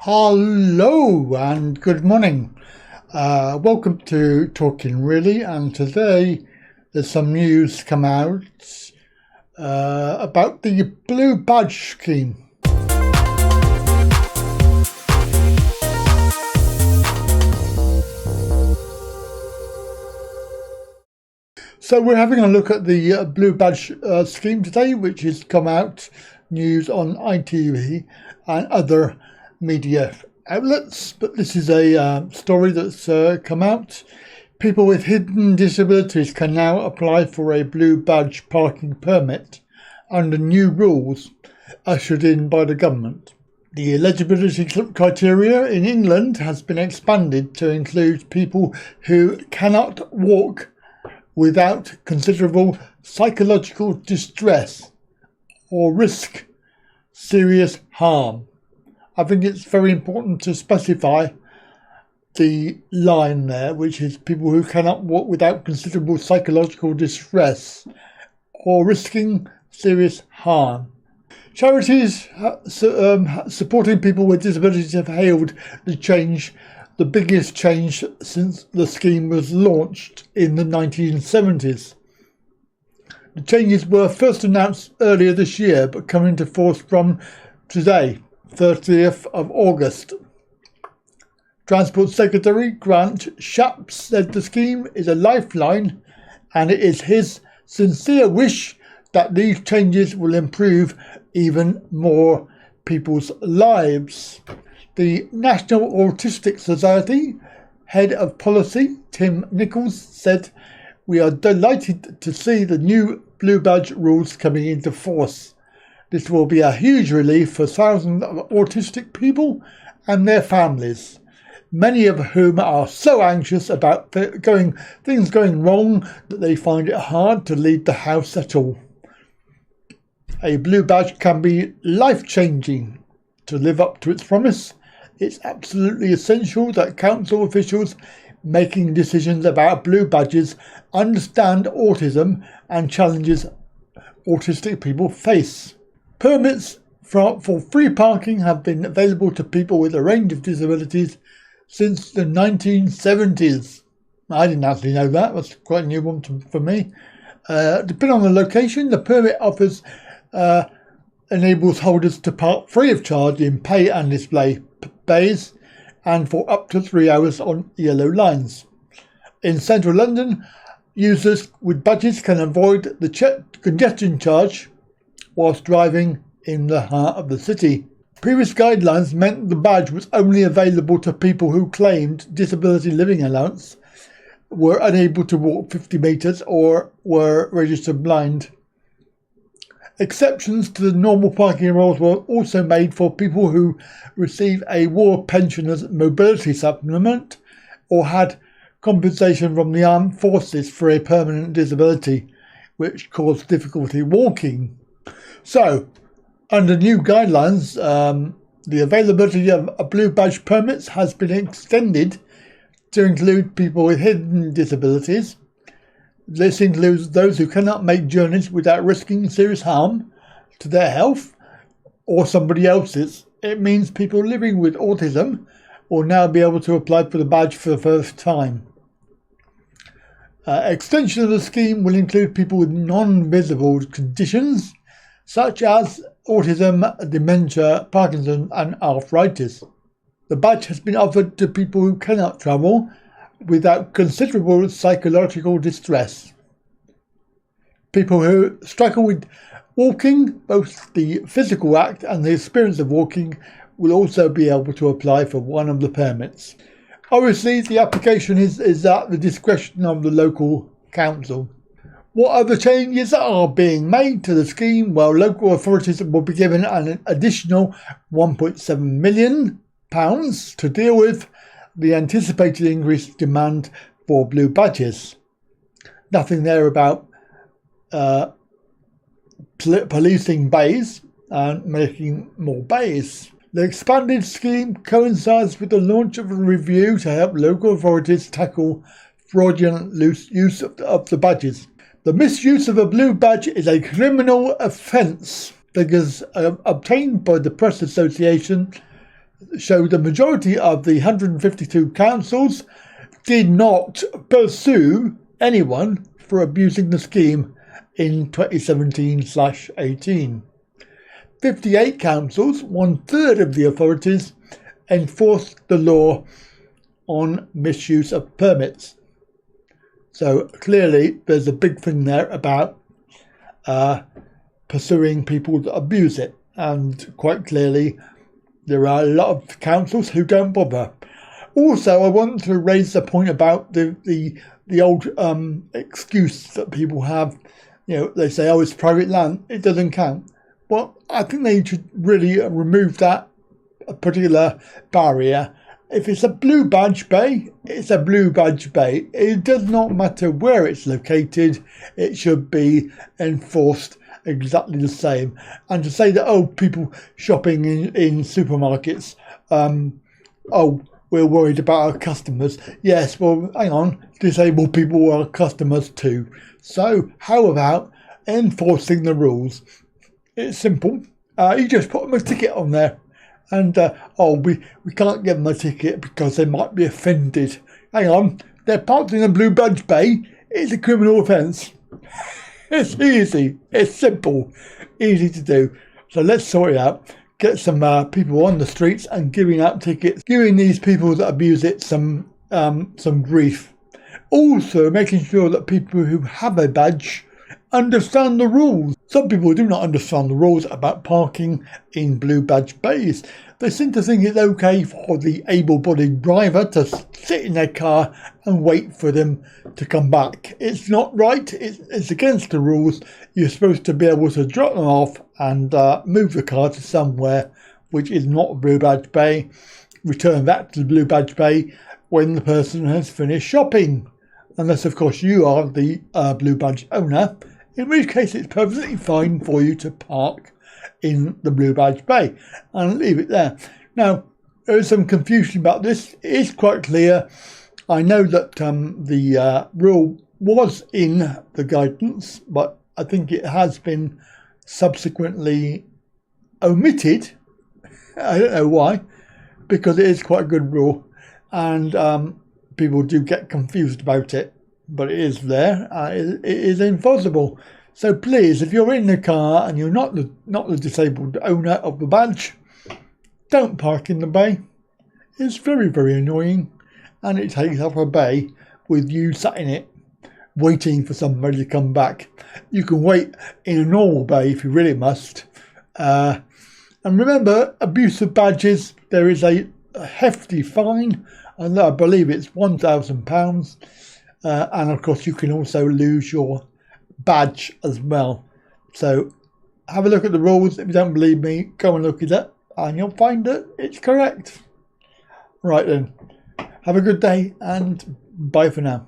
Hello and good morning. Welcome to Talkin really, and today there's some news come out about the Blue Badge scheme. So we're having a look at the Blue Badge scheme today, which has come out news on ITV and other media outlets, but this is a story that's come out. People with hidden disabilities can now apply for a Blue Badge parking permit under new rules ushered in by the government. The eligibility criteria in England has been expanded to include people who cannot walk without considerable psychological distress or risk serious harm. I think it's very important to specify the line there, which is people who cannot walk without considerable psychological distress or risking serious harm. Charities supporting people with disabilities have hailed the biggest change since the scheme was launched in the 1970s. The changes were first announced earlier this year, but come into force from today, 30th of August. Transport Secretary Grant Shapps said the scheme is a lifeline and it is his sincere wish that these changes will improve even more people's lives. The National Autistic Society Head of Policy, Tim Nichols, said, "We are delighted to see the new Blue Badge rules coming into force. This will be a huge relief for thousands of autistic people and their families, many of whom are so anxious about things going wrong that they find it hard to leave the house at all. A Blue Badge can be life-changing. To live up to its promise, it's absolutely essential that council officials making decisions about Blue Badges understand autism and challenges autistic people face. Permits for free parking have been available to people with a range of disabilities since the 1970s. I didn't actually know that. That's quite a new one for me. Depending on the location, the permit offers enables holders to park free of charge in pay and display bays and for up to 3 hours on yellow lines. In central London, users with badges can avoid the congestion charge whilst driving in the heart of the city. Previous guidelines meant the badge was only available to people who claimed disability living allowance, were unable to walk 50 metres or were registered blind. Exceptions to the normal parking rules were also made for people who receive a war pensioners mobility supplement or had compensation from the armed forces for a permanent disability, which caused difficulty walking. So, under new guidelines, the availability of Blue Badge permits has been extended to include people with hidden disabilities. This includes those who cannot make journeys without risking serious harm to their health or somebody else's. It means people living with autism will now be able to apply for the badge for the first time. Extension of the scheme will include people with non-visible conditions such as autism, dementia, Parkinson and arthritis. The badge has been offered to people who cannot travel without considerable psychological distress. People who struggle with walking, both the physical act and the experience of walking, will also be able to apply for one of the permits. Obviously, the application is at the discretion of the local council. What other changes are being made to the scheme? Well, local authorities will be given an additional £1.7 million to deal with the anticipated increased demand for Blue Badges. Nothing there about policing bays and making more bays. The expanded scheme coincides with the launch of a review to help local authorities tackle fraudulent use of the badges. The misuse of a Blue Badge is a criminal offence. Figures obtained by the Press Association show the majority of the 152 councils did not pursue anyone for abusing the scheme in 2017/18. 58 councils, 1/3 of the authorities, enforced the law on misuse of permits. So clearly there's a big thing there about pursuing people that abuse it, and quite clearly there are a lot of councils who don't bother. Also, I want to raise the point about the old excuse that people have. They say, oh, it's private land, it doesn't count. Well, I think they should really remove that particular barrier. If it's a blue badge bay, it's a blue badge bay. It does not matter where it's located, it should be enforced exactly the same. And to say that, oh, people shopping in supermarkets, oh, we're worried about our customers. Yes, well, hang on, disabled people are customers too. So how about enforcing the rules? It's simple. You just put them a ticket on there. And, we can't give them a ticket because they might be offended. Hang on, they're parked in a blue badge bay. It's a criminal offence. It's easy. It's simple. Easy to do. So let's sort it out. Get some people on the streets and giving out tickets. Giving these people that abuse it some grief. Also making sure that people who have a badge understand the rules. Some people do not understand the rules about parking in blue badge bays. They seem to think it's okay for the able-bodied driver to sit in their car and wait for them to come back. It's not right. It's against the rules. You're supposed to be able to drop them off and move the car to somewhere which is not a blue badge bay. Return back to the blue badge bay when the person has finished shopping. Unless, of course, you are the blue badge owner, in which case it's perfectly fine for you to park in the blue badge bay and leave it there. Now, there is some confusion about this. It is quite clear. I know that the rule was in the guidance, but I think it has been subsequently omitted. I don't know why, because it is quite a good rule, and people do get confused about it, but it is there. It is enforceable. So please, if you're in the car and you're not the disabled owner of the badge, don't park in the bay. It's very, very annoying, and it takes up a bay with you sat in it, waiting for somebody to come back. You can wait in a normal bay if you really must. And remember, abuse of badges, there is a hefty fine, and I believe it's £1,000. And of course, you can also lose your badge as well. So have a look at the rules. If you don't believe me, go and look at it and you'll find that it's correct. Right then, have a good day and bye for now.